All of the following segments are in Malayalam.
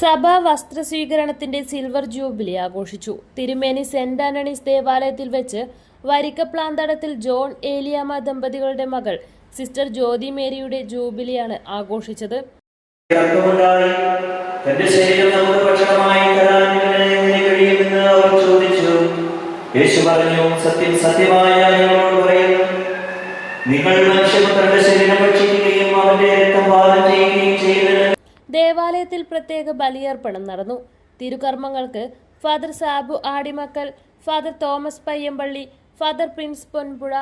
സഭാ വസ്ത്രസ്വീകരണത്തിന്റെ സിൽവർ ജൂബിലി ആഘോഷിച്ചു. തിരുമേനി സെന്റ് ആന്റണീസ് ദേവാലയത്തിൽ വെച്ച് വരിക്കപ്ലാന്തടത്തിൽ ജോൺ ഏലിയാമ്മ ദമ്പതികളുടെ മകൾ സിസ്റ്റർ ജ്യോതി മേരിയുടെ ജൂബിലിയാണ് ആഘോഷിച്ചത്. തന്റെ ശരീരം നമുക്ക് ഭക്ഷണമായി തരാൻ എങ്ങനെ കഴിയുമെന്ന് അവർ ചോദിച്ചു. യേശു പറഞ്ഞു, സത്യം സത്യമായി ഞാൻ നിങ്ങളോട് പറയുന്നു, നിങ്ങൾ മനുഷ്യപുത്രന്റെ ശരീരം ഭക്ഷിക്കുകയും അവന്റെ രക്തം പാനം ചെയ്യുകയും ചെയ്യുന്നത്. ദേവാലയത്തിൽ പ്രത്യേക ബലിയർപ്പണം നടന്നു. തിരുകർമ്മങ്ങൾക്ക് father Sabu Adimakkal, father Thomas Payyampally, father Prince Ponpuzha,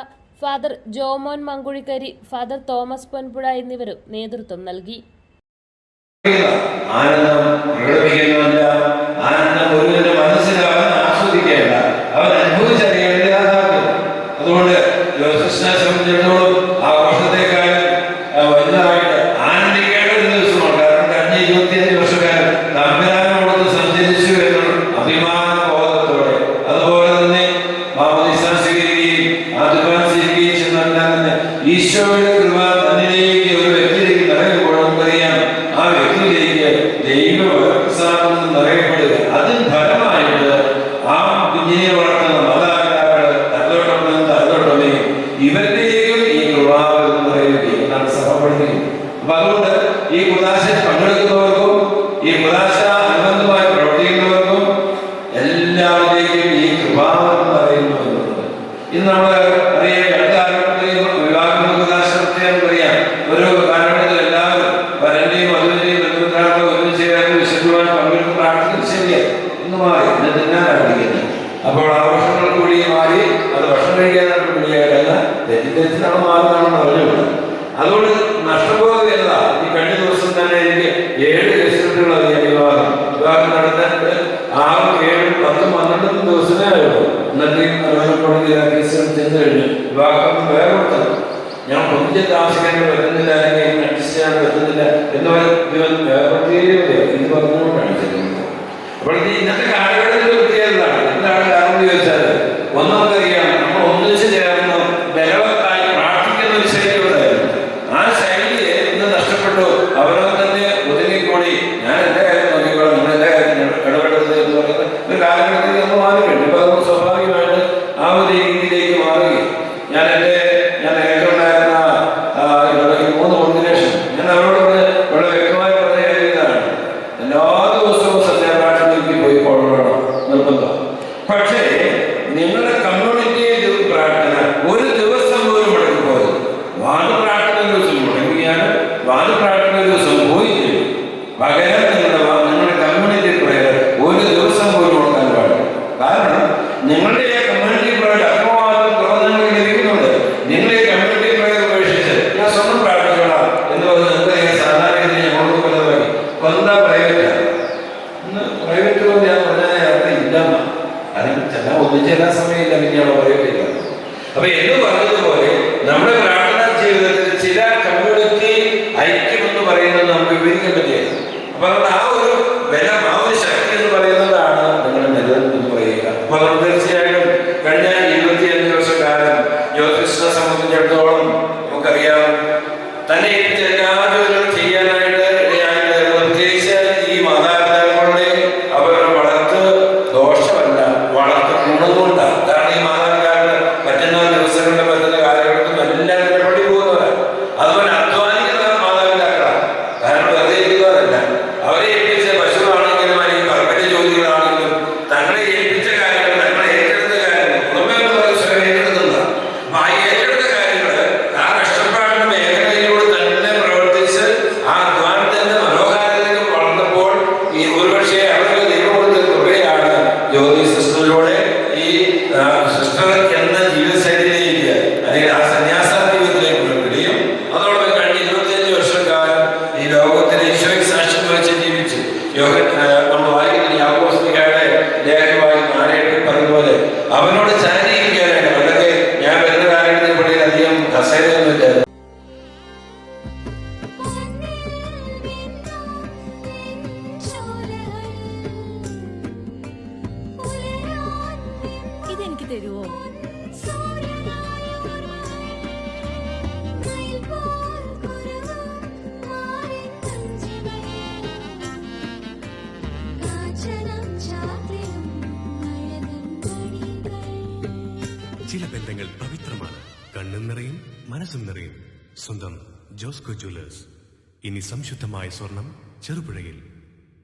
father Jomon Mankuzhikkari, father Thomas Ponpuzha എന്നിവരും നേതൃത്വം നൽകി. ആനന്ദം പ്രകടിപ്പിക്കുന്നില്ല, ആനന്ദം ഒരുവന്റെ മനസ്സിലാവാൻ ആസ്വദിക്കേണ്ട, അവൻ അനുഭവിച്ചറിയേണ്ട യാഥാർത്ഥ്യം. അതുകൊണ്ട് ക്രിസ്ത്യനെ സംബന്ധിച്ചിടത്തോളം ആഘോഷത്തെക്കാൾ വലുതായിട്ട് ആനന്ദിക്കേണ്ട ഒരു ദിവസമാണ്. കാരണം കഴിഞ്ഞ 25 വർഷക്കാലം തമ്പുരാനോട് സഞ്ചരിച്ചു എന്നുള്ള അഭിമാന ബോധത്തോടെ, അതുപോലെ തന്നെ മാമോദീസ സ്വീകരിക്കുകയും ആദ്യപാൻ സ്വീകരിക്കുകയും ചെയ്യുന്നതെല്ലാം തന്നെ ഈശോയുടെ കൃപ തന്നിലേക്ക് ഒരു വ്യക്തിയിലേക്ക് നിറയുമ്പോൾ അറിയാം, ആ വ്യക്തിയിലേക്ക് ദൈവസാധനം നിറയപ്പെടുക. അതിന് ഫലമായിട്ട് ആ കുഞ്ഞിനെ വളർത്തുന്ന മാതാപിതാക്കള് തലതൊട്ടമ്മയും ഇവരുടെയും ഈ കൃപാവരം നിറയുകയും എന്നാണ് സഭ പഠിക്കുന്നത്. അപ്പൊ അതുകൊണ്ട് ഈ കുദാശയിൽ പങ്കെടുക്കുന്നവർക്കും ഈ കുദാശ അനുബന്ധമായി പ്രവർത്തിക്കുന്നവർക്കും എല്ലാവരിലേക്കും ഈ കൃപാവരം നിറയുന്നു എന്നുള്ളത്. ഇന്ന് നമ്മൾ അറിയാം, അടുത്ത കാലഘട്ടത്തിൽ വിവാഹ കുദാശത്തെ അറിയാം. ഒരു കാലഘട്ടത്തിൽ എല്ലാവരും വരന്റെയും വധുവിന്റെയും ബന്ധുക്കളൊക്കെ ഒരുമിച്ച് ചേർന്ന് വിശുദ്ധമായി പങ്കെടുത്ത് പ്രാർത്ഥിക്കുന്നത് ശരിയാണ്. ഇന്ന് മാറി, ഇന്ന് തിന്നാൻ ആരംഭിക്കുന്നത്. അപ്പോൾ ആഘോഷങ്ങൾ കൂടി മാറി അത് ഭക്ഷണം കഴിക്കാനായിട്ട് പിടിയായിരുന്ന തെറ്റിദ്ധരിച്ചാണ് മാറുന്നതാണെന്ന് അറിഞ്ഞുകൊണ്ട് അതുകൊണ്ട് നഷ്ടബോധമില്ല. ഈ കഴിഞ്ഞ ദിവസം തന്നെ എനിക്ക് 7 കേസുകൾ അറിയാം. വിവാഹം നടന്നിട്ട് 6, 7, 10, 12 ദിവസമേ ആയുള്ളൂ. എന്നിട്ട് കേസുകൾ ചെന്ന് കഴിഞ്ഞു. വിവാഹം വേറെ കൊടുത്തത് ഞാൻ ഒന്നിച്ച് താമസിക്കാൻ പറ്റുന്നില്ല, അല്ലെങ്കിൽ അഡ്ജസ്റ്റ് ചെയ്യാൻ പറ്റുന്നില്ല എന്ന് പറഞ്ഞുകൊണ്ടാണ് ചെയ്യുന്നത്. അപ്പോൾ ഇന്നത്തെ കാലഘട്ടത്തിൽ പ്രത്യേകതയാണ്. എന്താണ് കാരണം എന്ന് ചോദിച്ചാൽ, ഒന്നാമതറിയാം, നമ്മൾ ഒന്നിച്ച് ചേർന്ന് ബലവത്തായി പ്രാർത്ഥിക്കുന്ന ഒരു ശൈലിയുണ്ടായിരുന്നു. ആ ശൈലിയെ ഇന്ന് നഷ്ടപ്പെട്ടു. അവരോ തന്നെ ഒതുങ്ങിക്കൂടി ഞാൻ എൻ്റെ കാര്യം നോക്കിക്കോളാം, നിങ്ങൾ എൻ്റെ കാര്യത്തിൽ ഇടപെടരുത് എന്ന് പറയുന്നത് ഒരു കാലഘട്ടത്തിൽ നമ്മൾ മാറിക്കഴിഞ്ഞു. അപ്പൊ നമ്മൾ സ്വാഭാവികമായിട്ട് ആ ഒരു രീതിയിലേക്ക് മാറുകയും ഞാൻ നേരത്തെ ഉണ്ടായിരുന്ന 3 കോമ്പിനേഷൻ ഞാൻ അവരോട് വളരെ വ്യക്തമായി പറഞ്ഞ ഇതാണ്, എല്ലാ ദിവസവും സന്ധ്യാപ്രാർത്ഥനയ്ക്ക് പോയി കൊള്ളണം നിർബന്ധം. പക്ഷേ നിങ്ങളുടെ കമ്മ്യൂണിറ്റിയിൽ പ്രാർത്ഥന ഒരു ദിവസം പോലും മുടങ്ങി പോയത്. വാദപ്രാർത്ഥന ദിവസം മുടങ്ങിയാണ്, വാദപ്രാർത്ഥന ദിവസം പോയില്ല. പകരം നിങ്ങളുടെ കമ്മ്യൂണിറ്റി പ്രയർ ഒരു ദിവസം പോലും മുടക്കാൻ പാടില്ല. കാരണം നിങ്ങളുടെ കമ്മ്യൂണിറ്റി പ്രയർ അത്രമാത്രം തുറന്നു ലഭിക്കുന്നുണ്ട്. നിങ്ങൾ ഈ കമ്മ്യൂണിറ്റി പ്രയർ ഉപേക്ഷിച്ച് ഞാൻ സ്വന്തം പ്രാർത്ഥിച്ചോളാം എന്ന് പറഞ്ഞ് നിങ്ങൾക്ക് സാധാരണ ഞങ്ങൾക്ക് പലതായി എന്താ പ്രൈവറ്റാണ്. ഇന്ന് പ്രൈവറ്റ് പോലെ ഞാൻ പറഞ്ഞാൽ അവിടെ ഇല്ലെന്ന അതിന് ചെല്ലാൻ ഒന്നിച്ച് എല്ലാ സമയമില്ല, പിന്നെയാണ് പ്രൈവറ്റ് ഇല്ല. അപ്പൊ എന്ന് പറഞ്ഞതുപോലെ നമ്മുടെ പ്രാർത്ഥനാ ജീവിതത്തിൽ ചില കമ്മ്യൂണിറ്റി ഐക്യം എന്ന് പറയുന്നത് നമുക്ക് വിവരിക്കാൻ പറ്റിയത്. അപ്പൊ അതുകൊണ്ട് ആ ഒരു ബലം, ആ ഒരു ശക്തി എന്ന് പറയുന്നതാണ് നിങ്ങളുടെ നിലനിൽപ്പ് എന്ന് പറയുക. അപ്പൊ അതുകൊണ്ട് തീർച്ചയായിട്ടും കഴിഞ്ഞ 25 വർഷക്കാലം ജ്യോതിഷനെ സംബന്ധിച്ചിടത്തോളം നമുക്കറിയാം, തന്നെ ഏൽപ്പിച്ച എല്ലാ ജോലികളും ചെയ്യാനായിട്ട് ഇടയായിട്ട് പ്രത്യേകിച്ച് ഈ മാതാപിതാക്കളുടെ അവരുടെ വളർത്ത് ദോഷമല്ല, വളർത്ത് ഗുണങ്ങളുണ്ടാകും. കാരണം ഈ മാതാപിതാക്കൾ പറ്റുന്ന ദിവസങ്ങളുടെ പറ്റുന്ന കാലഘട്ടത്തിൽ എല്ലാവരും പടി പോകുന്നവരാണ്. അതുപോലെ അധ്വാനിക്കുന്ന മാതാപിതാക്കളാണ്. കാരണം വെറുതെ ഇരിക്കുന്നവരല്ല. അവരെ ഏൽപ്പിച്ച പശുവാണെങ്കിലും അല്ലെങ്കിൽ കർമ്മന്റെ ജോലികളാണെങ്കിലും തങ്ങളെ ഏൽപ്പിച്ച കാര്യങ്ങൾ, തങ്ങളെ ഏറ്റെടുത്ത കാര്യങ്ങൾ കുടുംബങ്ങൾ സ്വയം ഏറ്റെടുക്കുന്നതാണ്. ആ ഏറ്റെടുത്ത കാര്യങ്ങൾ ആ കഷ്ടപ്പാടിന്റെ മേഖലയിലൂടെ തന്നെ ചില ബന്ധങ്ങൾ പവിത്രമാണ്. കണ്ണും നിറയും മനസ്സും നിറയും. സ്വന്തം ജോസ്കോ ജ്വല്ലേഴ്സ്. ഇനി സംശുദ്ധമായ സ്വർണം ചെറുപുഴയിൽ.